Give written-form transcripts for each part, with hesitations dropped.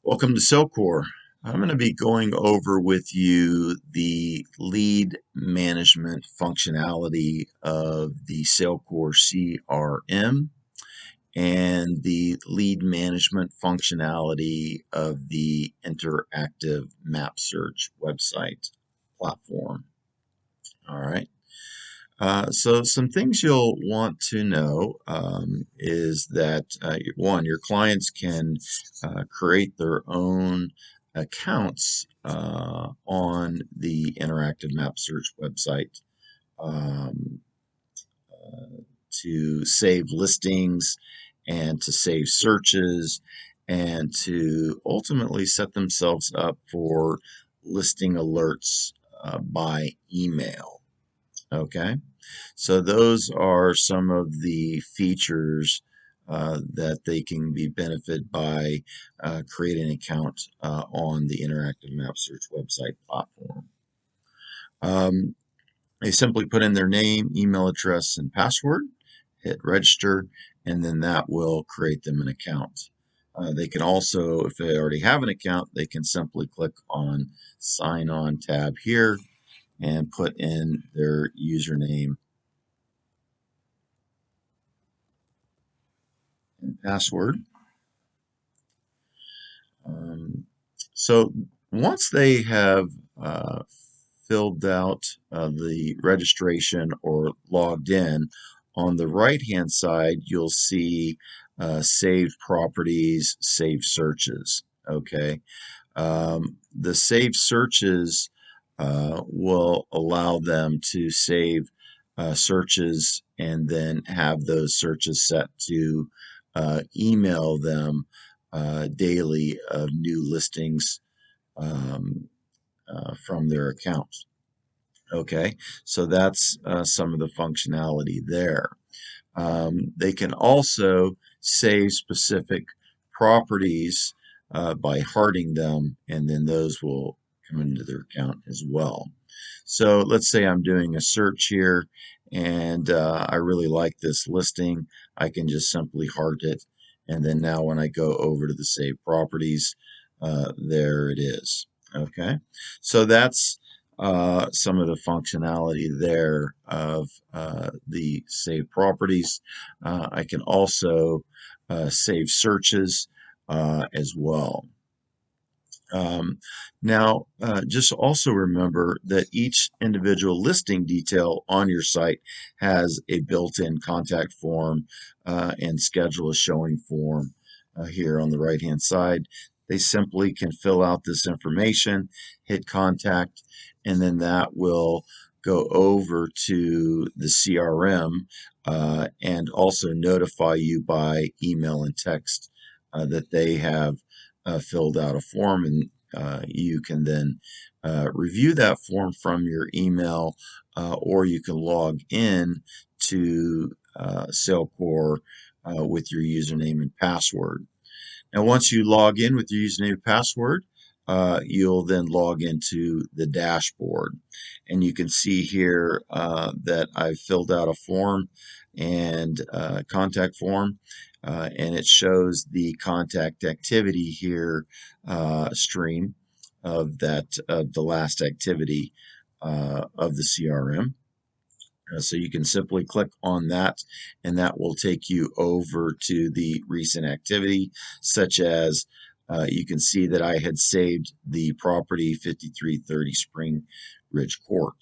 Welcome to SaleCore. I'm going to be going over with you the lead management functionality of the SaleCore CRM and the lead management functionality of the interactive map search website platform. All right. So some things you'll want to know is that one, your clients can create their own accounts on the interactive map search website um, to save listings and to save searches and to ultimately set themselves up for listing alerts by email. Okay. So those are some of the features that they can be benefited by creating an account on the Interactive Map Search website platform. They simply put in their name, email address, and password, hit register, and then that will create them an account. They can also, if they already have an account, they can simply click on Sign On tab here and put in their username and password. Um, so once they have filled out the registration or logged in, on the right hand side you'll see saved properties, saved searches. Okay, the saved searches will allow them to save searches and then have those searches set to email them daily of new listings um, from their account. Okay, so that's some of the functionality there. They can also save specific properties by hearting them, and then those will come into their account as well. So let's say I'm doing a search here and I really like this listing. I can just simply heart it. And then now when I go over to the save properties, there it is. Okay. So that's some of the functionality there of the save properties. I can also save searches as well. Now, just also remember that each individual listing detail on your site has a built-in contact form and schedule a showing form here on the right-hand side. They simply can fill out this information, hit contact, and then that will go over to the CRM and also notify you by email and text that they have filled out a form, and you can then review that form from your email, or you can log in to SaleCore with your username and password. Now, once you log in with your username and password, you'll then log into the dashboard. And you can see here that I've filled out a form and contact form, and it shows the contact activity here stream of that of the last activity of the CRM. So you can simply click on that, and that will take you over to the recent activity, such as you can see that I had saved the property 5330 Spring Ridge Court.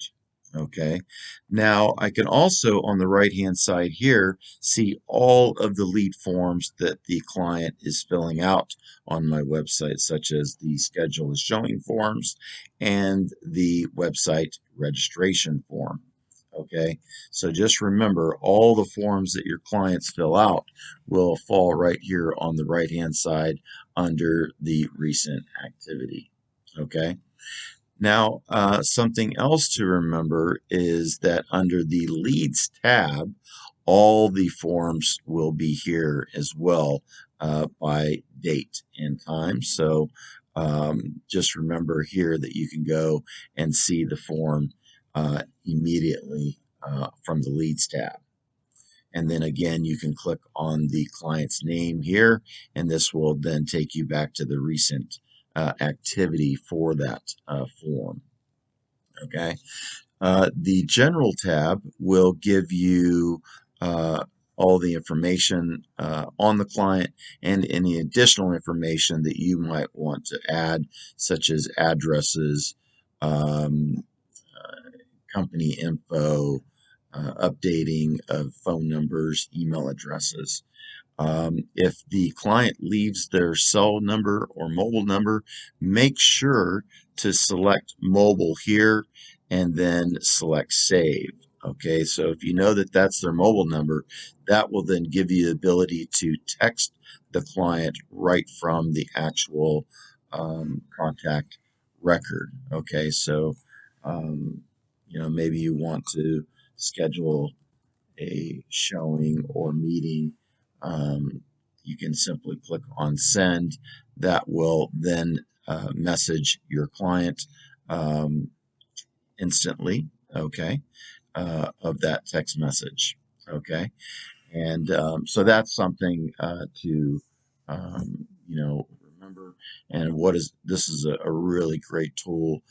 Okay, now I can also on the right hand side here see all of the lead forms that the client is filling out on my website, such as the schedule is showing forms and the website registration form. Okay, so just remember all the forms that your clients fill out will fall right here on the right hand side under the recent activity. Okay, now something else to remember is that under the leads tab, all the forms will be here as well by date and time. So just remember here that you can go and see the form immediately from the leads tab. And then again, you can click on the client's name here, and this will then take you back to the recent activity for that form. Okay. The General tab will give you all the information on the client and any additional information that you might want to add, such as addresses, um, company info, updating of phone numbers, email addresses. If the client leaves their cell number or mobile number, make sure to select mobile here and then select save. Okay, so if you know that that's their mobile number, that will then give you the ability to text the client right from the actual contact record. Okay, so um, maybe you want to schedule a showing or meeting, um, you can simply click on send. That will then message your client um, instantly, okay, of that text message, okay. And so that's something to, remember. And this is a really great tool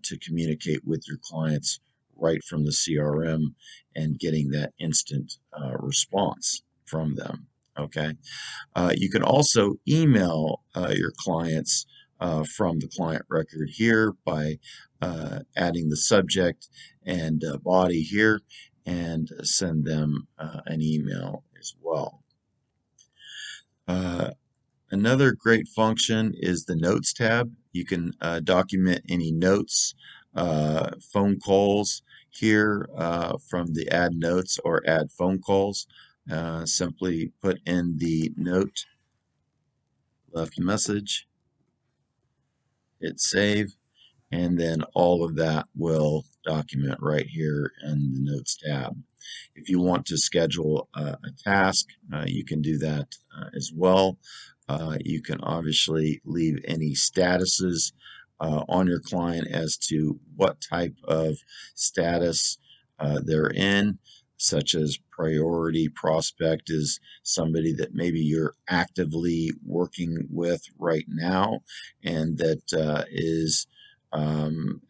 to communicate with your clients right from the CRM and getting that instant response from them. Okay. You can also email your clients from the client record here by adding the subject and body here and send them an email as well. Uh, Another great function is the Notes tab. You can document any notes, phone calls here from the Add Notes or Add Phone Calls. Simply put in the note, left message, hit save, and then all of that will document right here in the Notes tab. If you want to schedule a task, you can do that as well. You can obviously leave any statuses on your client as to what type of status they're in, such as priority prospect is somebody that maybe you're actively working with right now and that is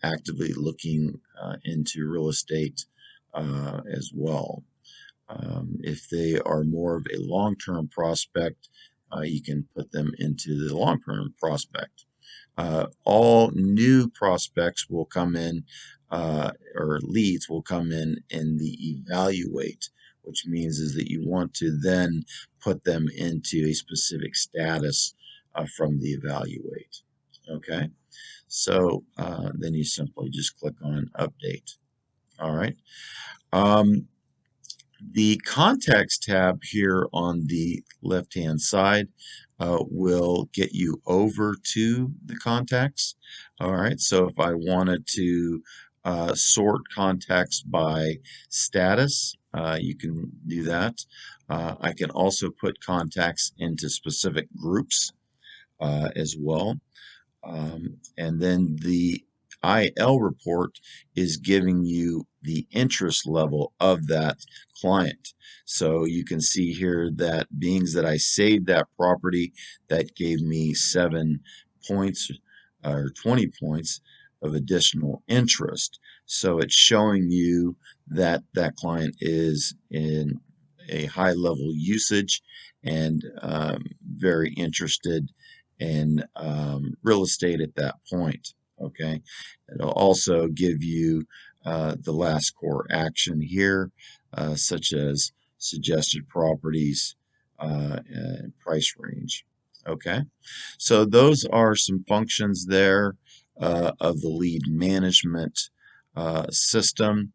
actively looking into real estate as well. If they are more of a long-term prospect, you can put them into the long-term prospect. All new prospects will come in, or leads will come in the evaluate, which means is that you want to then put them into a specific status from the evaluate. Okay, so then you simply just click on update. All right. Um, the contacts tab here on the left-hand side will get you over to the contacts. All right, so if I wanted to sort contacts by status, you can do that. I can also put contacts into specific groups as well. And then the IL report is giving you the interest level of that client. So you can see here that being that I saved that property, that gave me 7 points or 20 points of additional interest. So it's showing you that that client is in a high level usage and very interested in real estate at that point. Okay, it'll also give you the last core action here, such as suggested properties and price range. Okay, so those are some functions there of the lead management system.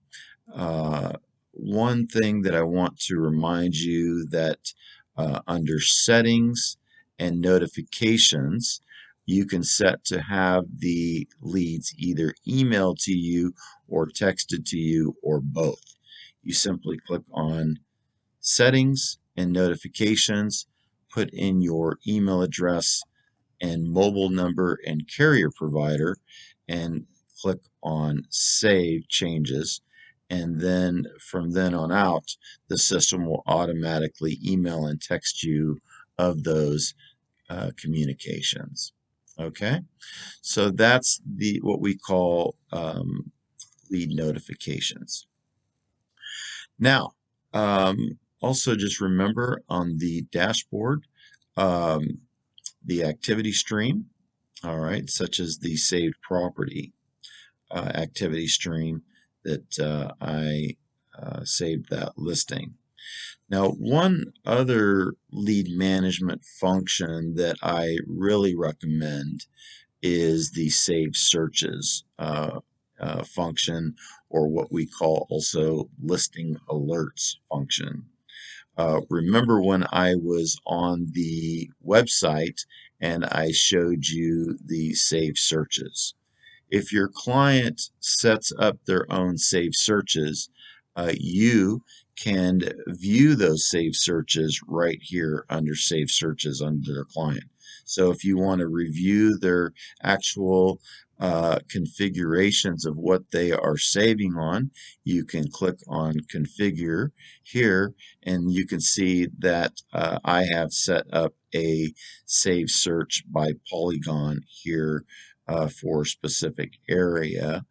Uh, One thing that I want to remind you that under settings and notifications, you can set to have the leads either emailed to you or texted to you or both. You simply click on settings and notifications, put in your email address and mobile number and carrier provider, and click on Save Changes. and then from then on out, the system will automatically email and text you of those communications. Okay, so that's the what we call lead notifications. Now, also just remember on the dashboard, um, the activity stream, all right, such as the saved property activity stream that I saved that listing. Now, one other lead management function that I really recommend is the save searches function, or what we call also listing alerts function. Remember when I was on the website and I showed you the save searches? If your client sets up their own saved searches, you can view those saved searches right here under Save Searches under their client. So if you want to review their actual configurations of what they are saving on, you can click on Configure here, and you can see that I have set up a Save Search by Polygon here for a specific area.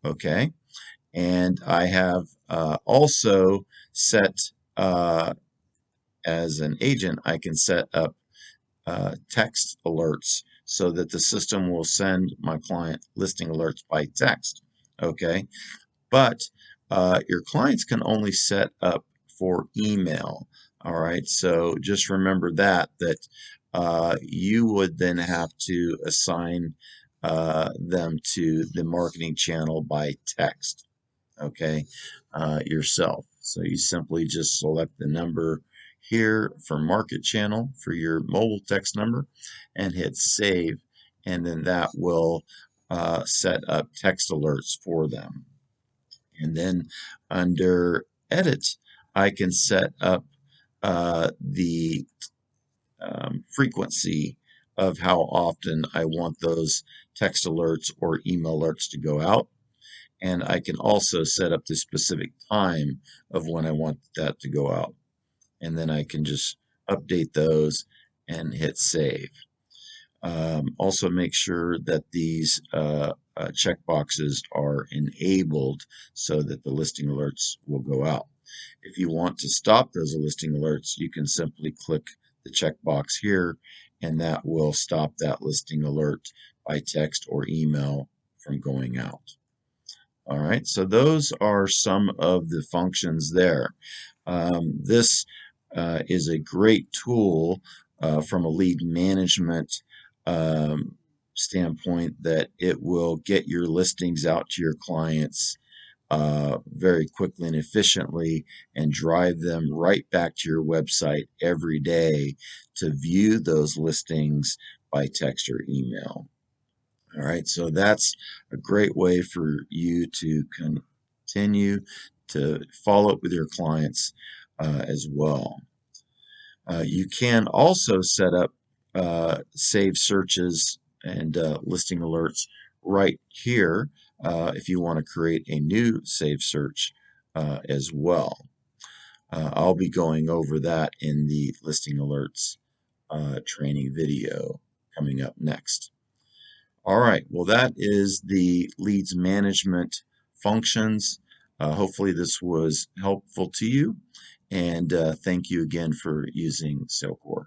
Okay, and I have also set as an agent, I can set up text alerts so that the system will send my client listing alerts by text. Okay, but your clients can only set up for email. All right, so just remember that you would then have to assign them to the marketing channel by text, okay, yourself. So you simply just select the number here for market channel for your mobile text number and hit save, and then that will set up text alerts for them. And then under edit, I can set up the frequency of how often I want those text alerts or email alerts to go out. And I can also set up the specific time of when I want that to go out. And then I can just update those and hit save. Also make sure that these checkboxes are enabled so that the listing alerts will go out. If you want to stop those listing alerts, you can simply click the checkbox here, and that will stop that listing alert by text or email from going out. All right, so those are some of the functions there. This is a great tool from a lead management standpoint, that it will get your listings out to your clients very quickly and efficiently, and drive them right back to your website every day to view those listings by text or email. All right, so that's a great way for you to continue to follow up with your clients as well. You can also set up save searches and listing alerts right here if you want to create a new save search as well. I'll be going over that in the listing alerts training video coming up next. All right, well, that is the leads management functions. Hopefully this was helpful to you, and thank you again for using SaleCore.